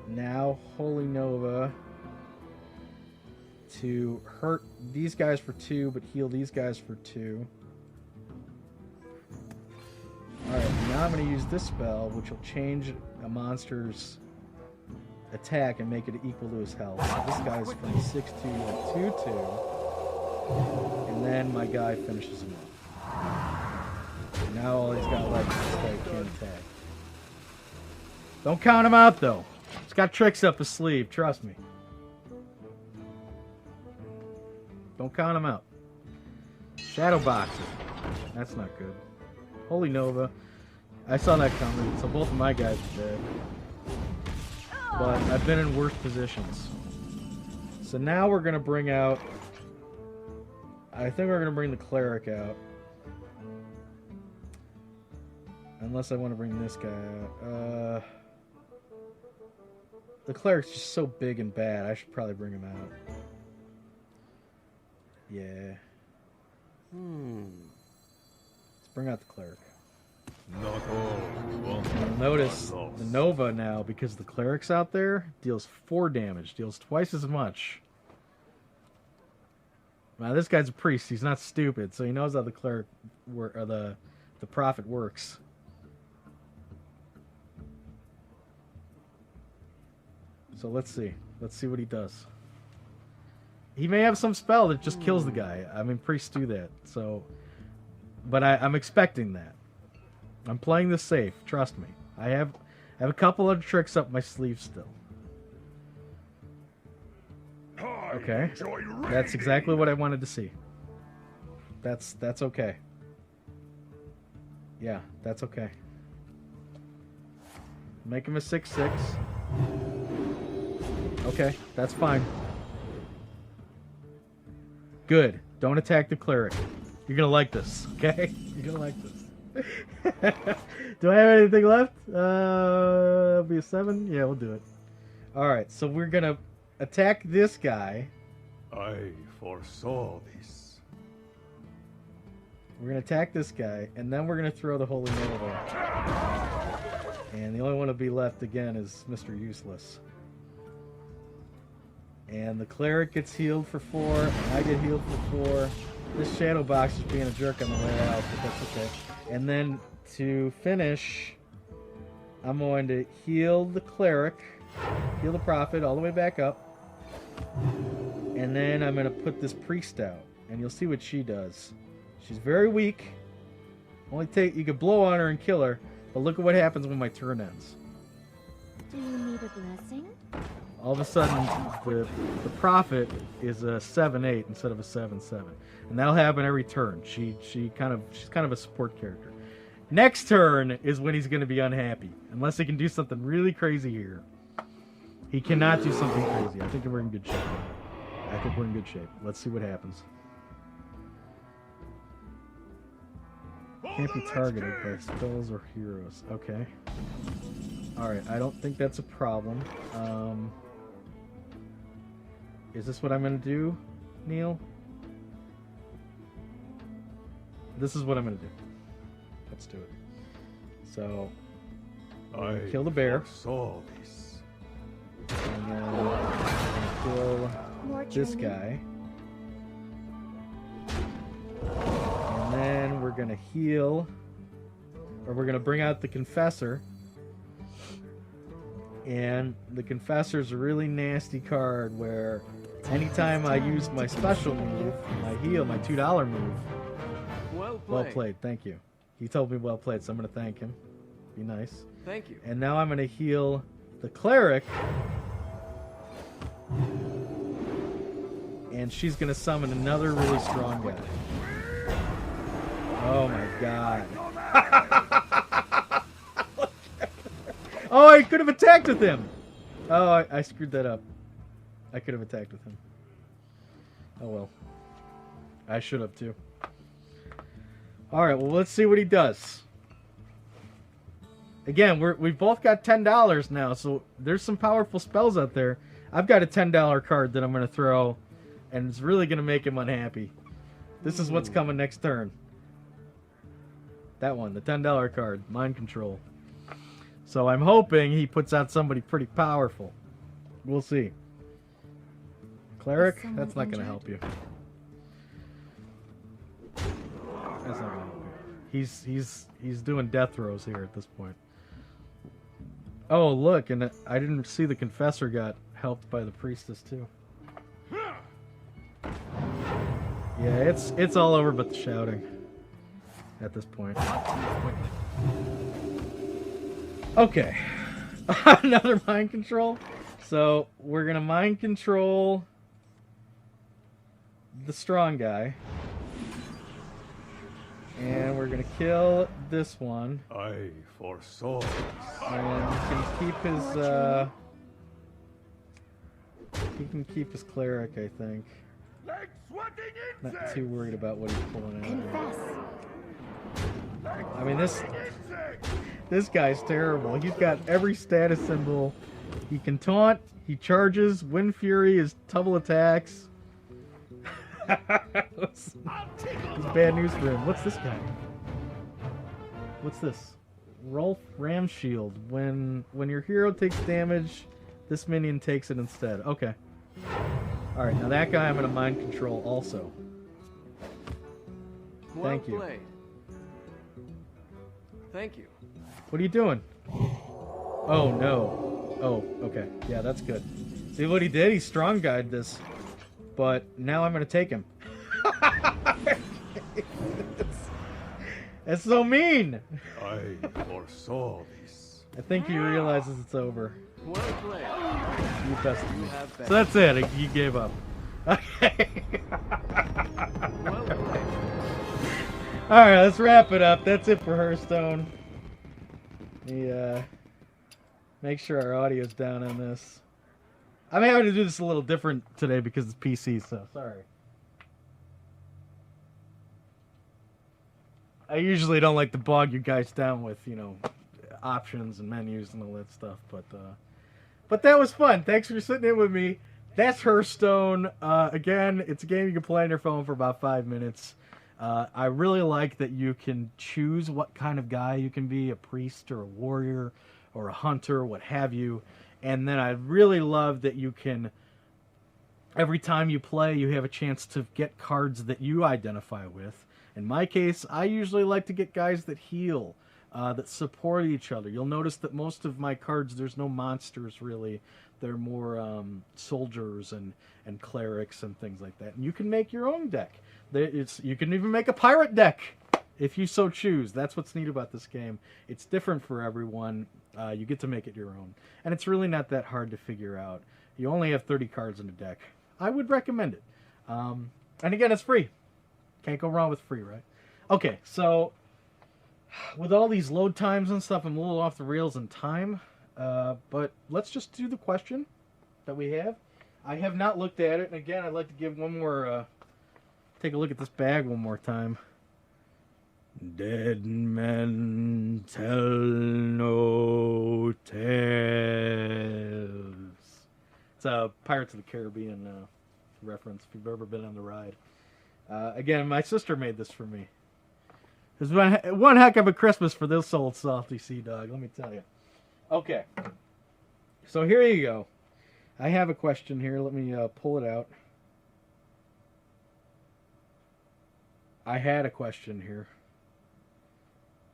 Now Holy Nova to hurt these guys for 2, but heal these guys for 2. Alright, now I'm going to use this spell, which will change a monster's attack and make it equal to his health. So this guy's from 6-2 to 2-2. And then my guy finishes him off. And now all he's got left is this guy can't attack. Don't count him out, though. He's got tricks up his sleeve, trust me. Don't count him out. Shadow Boxer. That's not good. Holy Nova. I saw that coming, so both of my guys are dead. But I've been in worse positions. So now we're going to bring out... I think we're going to bring the Cleric out. Unless I want to bring this guy out. The Cleric's just so big and bad, I should probably bring him out. Yeah. Let's bring out the Cleric. Not all. You'll notice the Nova now, because the Cleric's out there, deals 4 damage. Deals twice as much. Now, this guy's a priest. He's not stupid, so he knows how the Cleric or the Prophet works. So let's see. Let's see what he does. He may have some spell that just kills the guy. I mean, priests do that. So, but I'm expecting that. I'm playing this safe. Trust me. I have a couple of tricks up my sleeve still. Okay. That's exactly what I wanted to see. That's okay. Yeah, that's okay. Make him a 6/6. Okay, that's fine. Good. Don't attack the Cleric. You're gonna like this, okay? You're gonna like this. Do I have anything left? It'll be a 7? Yeah, we'll do it. Alright, so we're gonna attack this guy. I foresaw this. We're gonna attack this guy, and then we're gonna throw the Holy Nova. And the only one to be left again is Mr. Useless. And the Cleric gets healed for 4, and I get healed for 4. This Shadow Box is being a jerk on the way out, but that's okay. And then to finish, I'm going to heal the Cleric, heal the Prophet all the way back up, and then I'm going to put this Priest out, and you'll see what she does. She's very weak. You can blow on her and kill her, but look at what happens when my turn ends. Do you need a blessing? All of a sudden, the Prophet is a 7/8 instead of a 7/7, and that'll happen every turn. She's kind of a support character. Next turn is when he's going to be unhappy, unless he can do something really crazy here. He cannot do something crazy. I think we're in good shape. Let's see what happens. Can't be targeted by spells or heroes. Okay. Alright, I don't think that's a problem. Is this what I'm going to do, Neil? This is what I'm going to do. Let's do it. So, I kill the bear. foresaw this. And then I'm going to kill this guy. And then we're going to heal. Or we're going to bring out the Confessor. And the Confessor's a really nasty card where anytime I use my special move, my heal, my $2 move. Well played, thank you. He told me well played, so I'm going to thank him. Be nice. Thank you. And now I'm going to heal the Cleric. And she's going to summon another really strong guy. Oh my god. Oh, I could have attacked with him! Oh, I screwed that up. I could have attacked with him. Oh well. I should have too. Alright, well let's see what he does. Again, we've both got $10 now, so there's some powerful spells out there. I've got a $10 card that I'm going to throw, and it's really going to make him unhappy. This is what's coming next turn. That one, the $10 card, Mind Control. So I'm hoping he puts out somebody pretty powerful. We'll see. Cleric? someone That's not going to injured? help you. That's not going to help you. He's doing death throws here at this point. Oh, look, and I didn't see the confessor got helped by the priestess too. Yeah, it's all over but the shouting at this point. Okay. Another mind control. So we're gonna mind control the strong guy. And we're gonna kill this one. I foresaw this. And he can keep his cleric, I think. Like sweating Not insects. too worried about what he's pulling out. Confess. I mean, this guy's terrible. He's got every status symbol. He can taunt, he charges, Wind Fury is double attacks. It's bad news for him. What's this guy? What's this? Rolf Ramshield. When your hero takes damage, this minion takes it instead. Okay. Alright, now that guy I'm going to mind control also. Thank you. Well played. Thank you. What are you doing? Oh, no. Oh, okay. Yeah, that's good. See what he did? He strong guyed this. But now I'm going to take him. That's so mean. I foresaw this. I think he realizes it's over. Well played. You bested You me. have So bet. that's it. You gave up. Okay. Well played. Alright, let's wrap it up. That's it for Hearthstone. Make sure our audio's down on this. I'm having to do this a little different today because it's PC, so sorry. I usually don't like to bog you guys down with, options and menus and all that stuff, but that was fun. Thanks for sitting in with me. That's Hearthstone. Again, it's a game you can play on your phone for about 5 minutes. I really like that you can choose what kind of guy you can be, a priest or a warrior or a hunter, what have you. And then I really love that you can, every time you play, you have a chance to get cards that you identify with. In my case, I usually like to get guys that heal, that support each other. You'll notice that most of my cards, there's no monsters really. They're more soldiers and clerics and things like that. And you can make your own deck. You can even make a pirate deck if you so choose. That's what's neat about this game. It's different for everyone. You get to make it your own. And it's really not that hard to figure out. You only have 30 cards in a deck. I would recommend it. And again, it's free. Can't go wrong with free, right? Okay, so with all these load times and stuff, I'm a little off the rails in time. But let's just do the question that we have. I have not looked at it. And again, I'd like to give one more... take a look at this bag one more time. Dead men tell no tales. It's a Pirates of the Caribbean reference if you've ever been on the ride. Again, my sister made this for me. It's one heck of a Christmas for this old salty sea dog, let me tell you. Okay. So here you go. I have a question here. Let me pull it out. I had a question here.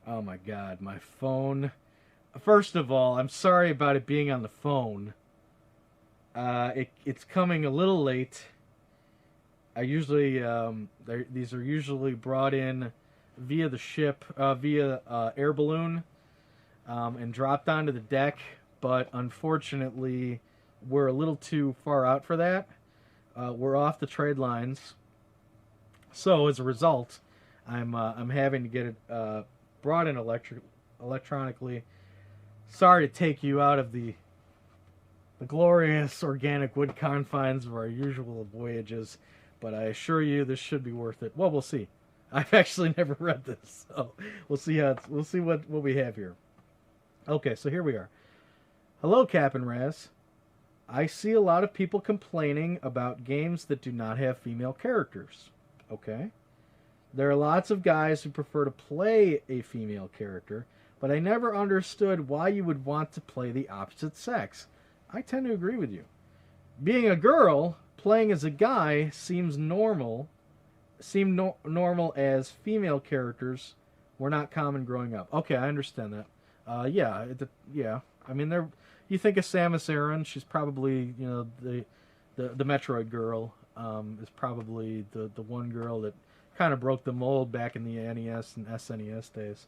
Oh my god, my phone. First of all, I'm sorry about it being on the phone. It's coming a little late. I usually, these are usually brought in via the ship, via air balloon, and dropped onto the deck. But unfortunately, we're a little too far out for that. We're off the trade lines. So as a result, I'm having to get it brought in electronically. Sorry to take you out of the glorious organic wood confines of our usual voyages, but I assure you this should be worth it. Well, we'll see. I've actually never read this, so we'll see what we have here. Okay, so here we are. Hello, Cap'n Raz. I see a lot of people complaining about games that do not have female characters. Okay. There are lots of guys who prefer to play a female character. but I never understood why you would want to play the opposite sex. I tend to agree with you. Being a girl, playing as a guy seemed normal as female characters were not common growing up. Okay, I understand that. Yeah. I mean, you think of Samus Aran, she's probably, the Metroid girl is probably the one girl that kind of broke the mold back in the NES and SNES days.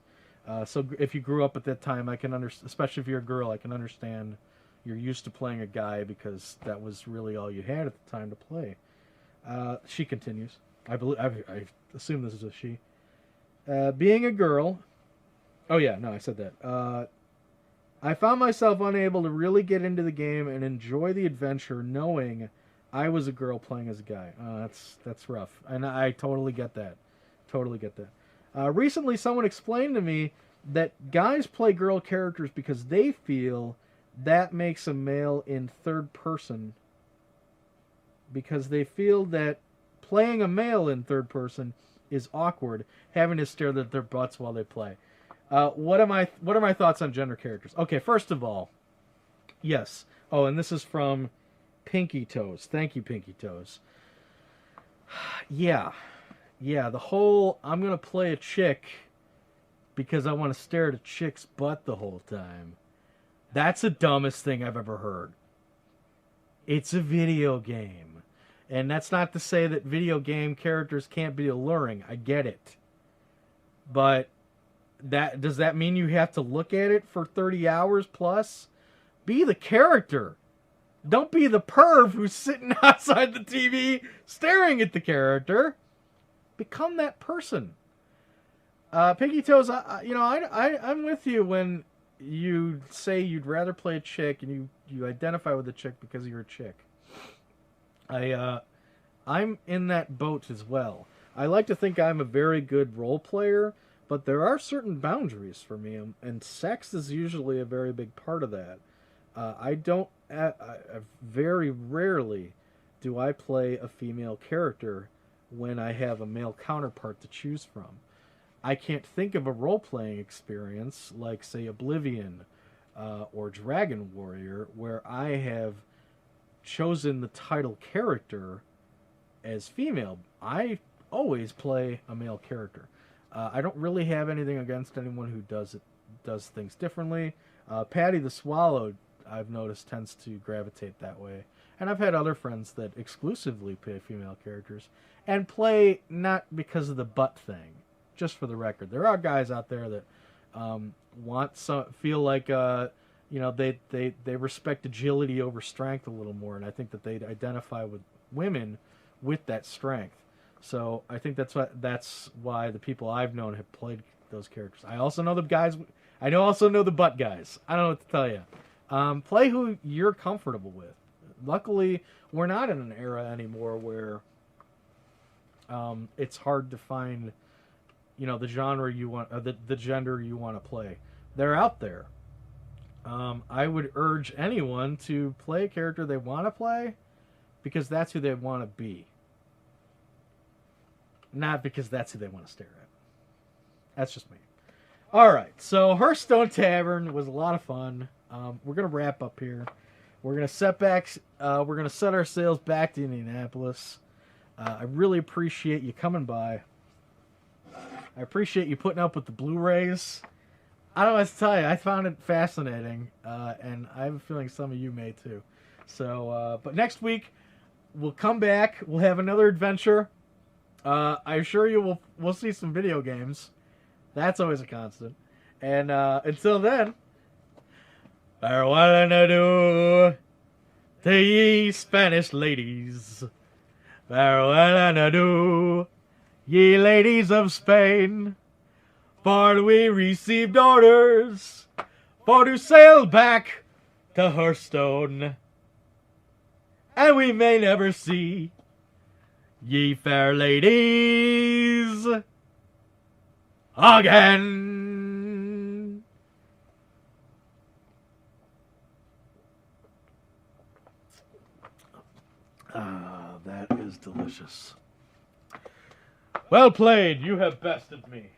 So if you grew up at that time, I can understand, especially if you're a girl, I can understand you're used to playing a guy because that was really all you had at the time to play. She continues. I assume this is a she. Being a girl. Oh yeah, no, I said that. I found myself unable to really get into the game and enjoy the adventure knowing I was a girl playing as a guy. That's rough. And I totally get that. Recently, someone explained to me that guys play girl characters because they feel that makes a male in third person. Because they feel that playing a male in third person is awkward, having to stare at their butts while they play. What are my thoughts on gender characters? Okay, first of all, yes. Oh, and this is from Pinky Toes. Thank you, Pinky Toes. Yeah, the whole I'm going to play a chick because I want to stare at a chick's butt the whole time. That's the dumbest thing I've ever heard. It's a video game. And that's not to say that video game characters can't be alluring. I get it. But does that mean you have to look at it for 30 hours plus? Be the character. Don't be the perv who's sitting outside the TV staring at the character. Become that person. Pinky Toes, I'm with you when you say you'd rather play a chick and you identify with a chick because you're a chick. I'm in that boat as well. I like to think I'm a very good role player, but there are certain boundaries for me, and sex is usually a very big part of that. Very rarely do I play a female character when I have a male counterpart to choose from. I can't think of a role-playing experience like, say, Oblivion or Dragon Warrior, where I have chosen the title character as female. I always play a male character. I don't really have anything against anyone who does things differently. Patty the Swallow, I've noticed, tends to gravitate that way. And I've had other friends that exclusively play female characters and play not because of the butt thing. Just for the record, there are guys out there that feel like they respect agility over strength a little more, and I think that they identify with women with that strength. So I think that's why the people I've known have played those characters. I also know the guys. I also know the butt guys. I don't know what to tell you. Play who you're comfortable with. Luckily, we're not in an era anymore where it's hard to find, the genre you want, the gender you want to play. They're out there. I would urge anyone to play a character they want to play because that's who they want to be. Not because that's who they want to stare at. That's just me. Alright, so Hearthstone Tavern was a lot of fun. We're going to wrap up here. We're going to set our sails back to Indianapolis. I really appreciate you coming by. I appreciate you putting up with the Blu-rays. I don't know what to tell you. I found it fascinating, and I have a feeling some of you may too. So, but next week, we'll come back. We'll have another adventure. I assure you we'll see some video games. That's always a constant. And until then, farewell and adieu to ye Spanish ladies. Farewell and adieu, ye ladies of Spain. For we received orders for to sail back to Hearthstone, and we may never see ye fair ladies again. Ah, that is delicious. Well played, you have bested me.